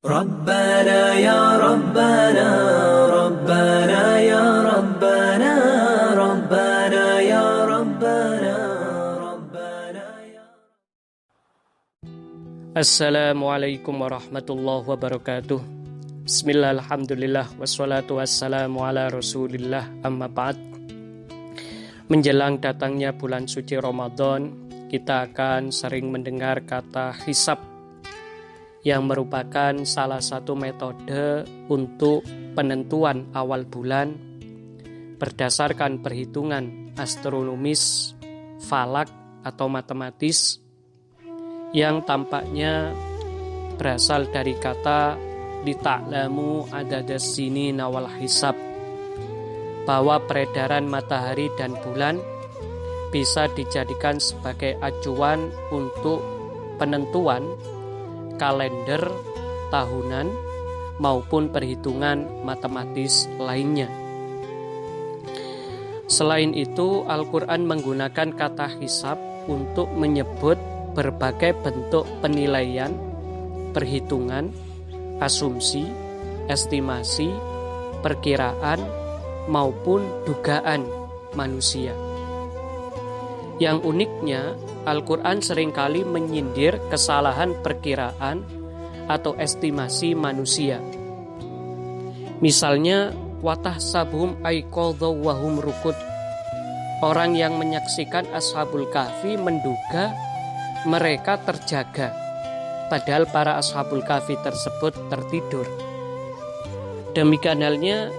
ربنا يا ربنا ربنا يا ربنا ربنا يا ربنا ربنا يا Assalamualaikum warahmatullahi wabarakatuh. Bismillah, alhamdulillah, wassalatu wassalamu ala rasulillah, amma ba'd. Menjelang datangnya bulan suci Ramadan, kita akan sering mendengar kata hisab, yang merupakan salah satu metode untuk penentuan awal bulan berdasarkan perhitungan astronomis, falak atau matematis, yang tampaknya berasal dari kata lita'lamu adadas sinina wal hisab, bahwa peredaran matahari dan bulan bisa dijadikan sebagai acuan untuk penentuan kalender tahunan maupun perhitungan matematis lainnya. Selain itu, Al-Quran menggunakan kata hisab untuk menyebut berbagai bentuk penilaian, perhitungan, asumsi, estimasi, perkiraan, maupun dugaan manusia. Yang uniknya, Al-Quran seringkali menyindir kesalahan perkiraan atau estimasi manusia. Misalnya, watahsabuhum aiqadha wa hum rukud. Orang yang menyaksikan Ashabul Kahfi menduga mereka terjaga, padahal para Ashabul Kahfi tersebut tertidur. Demikian halnya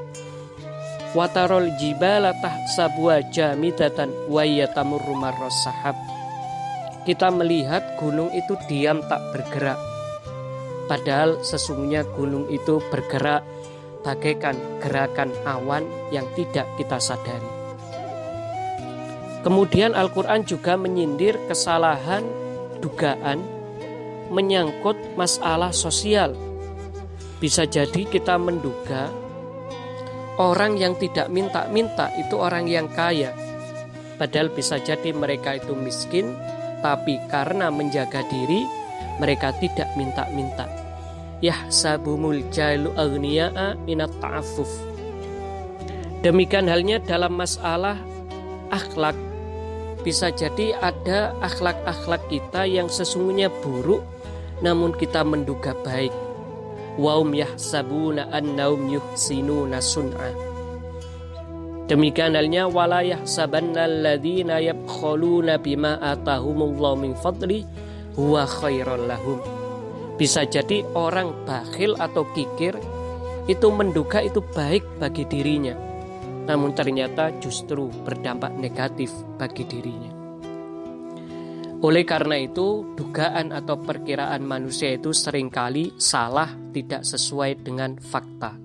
watarol jibala tahsabuha jamidatan wa yatamurru marras sahab. Kita melihat gunung itu diam tak bergerak, padahal sesungguhnya gunung itu bergerak bagaikan gerakan awan yang tidak kita sadari. Kemudian Al-Quran juga menyindir kesalahan dugaan menyangkut masalah sosial. Bisa jadi kita menduga orang yang tidak minta-minta itu orang yang kaya, padahal bisa jadi mereka itu miskin, tapi karena menjaga diri mereka tidak minta-minta. Yahsabumul jailu aghniya'a minat ta'affuf. Demikian halnya dalam masalah akhlak. Bisa jadi ada akhlak-akhlak kita yang sesungguhnya buruk, namun kita menduga baik. Wahum yahsabuna annahum yuhsinuna sun'a. Demikian halnya wala yahsabanna alladhina yabkhuluna bima atahumullahu min fadli huwa khairal lahum. Bisa jadi orang bakhil atau kikir itu menduga itu baik bagi dirinya, namun ternyata justru berdampak negatif bagi dirinya. Oleh karena itu, dugaan atau perkiraan manusia itu seringkali salah, tidak sesuai dengan fakta.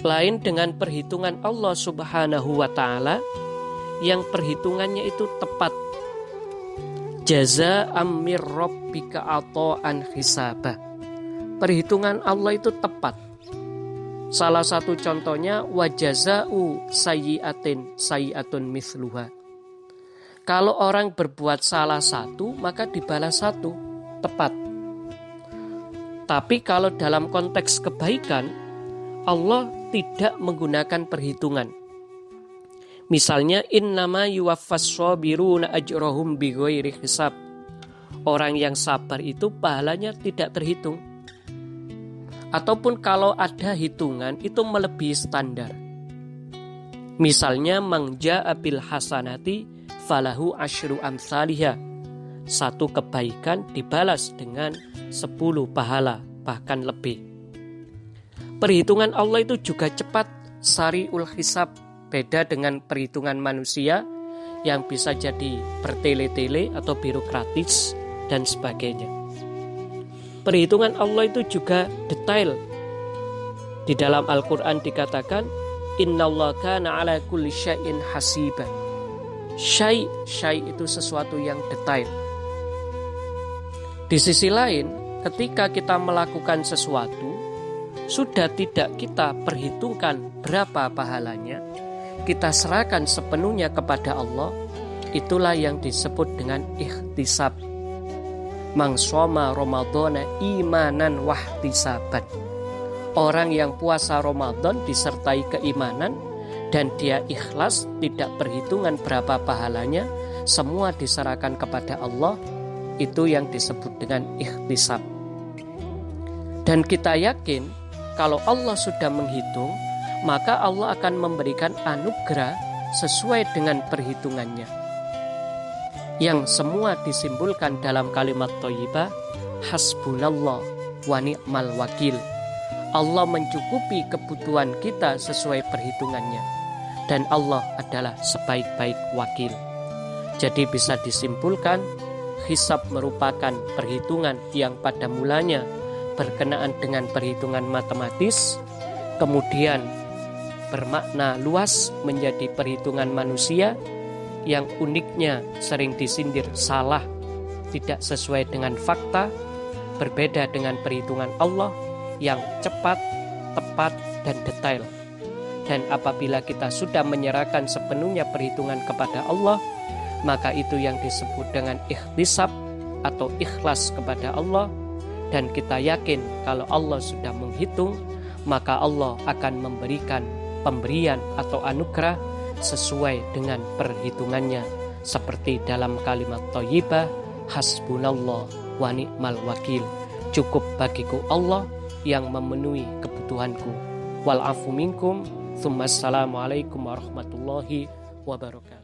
Lain dengan perhitungan Allah Subhanahu wa ta'ala yang perhitungannya itu tepat. Jazaa'am mir rabbika ata'an hisabah. Perhitungan Allah itu tepat. Salah satu contohnya wajaza'u sayyi'atin sayyi'atun mithluha. Kalau orang berbuat salah satu, maka dibalas satu, tepat. Tapi kalau dalam konteks kebaikan, Allah tidak menggunakan perhitungan. Misalnya, innama yuwaffas sabiruna ajrahum bighairi hisab. Orang yang sabar itu pahalanya tidak terhitung. Ataupun kalau ada hitungan, itu melebihi standar. Misalnya, mangja'a bil hasanati falahu asyru amsalihha. Satu kebaikan dibalas dengan 10 pahala, bahkan lebih. Perhitungan Allah itu juga cepat, sari'ul hisab, beda dengan perhitungan manusia yang bisa jadi bertele-tele atau birokratis dan sebagainya. Perhitungan Allah itu juga detail. Di dalam Al-Quran dikatakan innallaha kana ala kulli syai'in hasiba. Syai' itu sesuatu yang detail. Di sisi lain, ketika kita melakukan sesuatu, sudah tidak kita perhitungkan berapa pahalanya, kita serahkan sepenuhnya kepada Allah, itulah yang disebut dengan ikhtisab. mang shoma ramadhana imanan wahtisaban. Orang yang puasa Ramadan disertai keimanan dan dia ikhlas, tidak perhitungan berapa pahalanya, semua diserahkan kepada Allah, itu yang disebut dengan ikhtisab. Dan kita yakin kalau Allah sudah menghitung, maka Allah akan memberikan anugerah sesuai dengan perhitungannya, yang semua disimpulkan dalam kalimat thayyibah hasbunallah wa ni'mal wakil. Allah mencukupi kebutuhan kita sesuai perhitungannya, dan Allah adalah sebaik-baik wakil. Jadi bisa disimpulkan, hisab merupakan perhitungan yang pada mulanya berkenaan dengan perhitungan matematis, kemudian bermakna luas menjadi perhitungan manusia yang uniknya sering disindir salah, tidak sesuai dengan fakta, berbeda dengan perhitungan Allah yang cepat, tepat, dan detail. Dan apabila kita sudah menyerahkan sepenuhnya perhitungan kepada Allah, maka itu yang disebut dengan ikhtisab atau ikhlas kepada Allah. Dan kita yakin kalau Allah sudah menghitung, maka Allah akan memberikan pemberian atau anugerah sesuai dengan perhitungannya, seperti dalam kalimat thayyibah hasbunallah wa ni'mal wakil. Cukup bagiku Allah yang memenuhi kebutuhanku. Wal afu minkum. Assalamualaikum warahmatullahi wabarakatuh.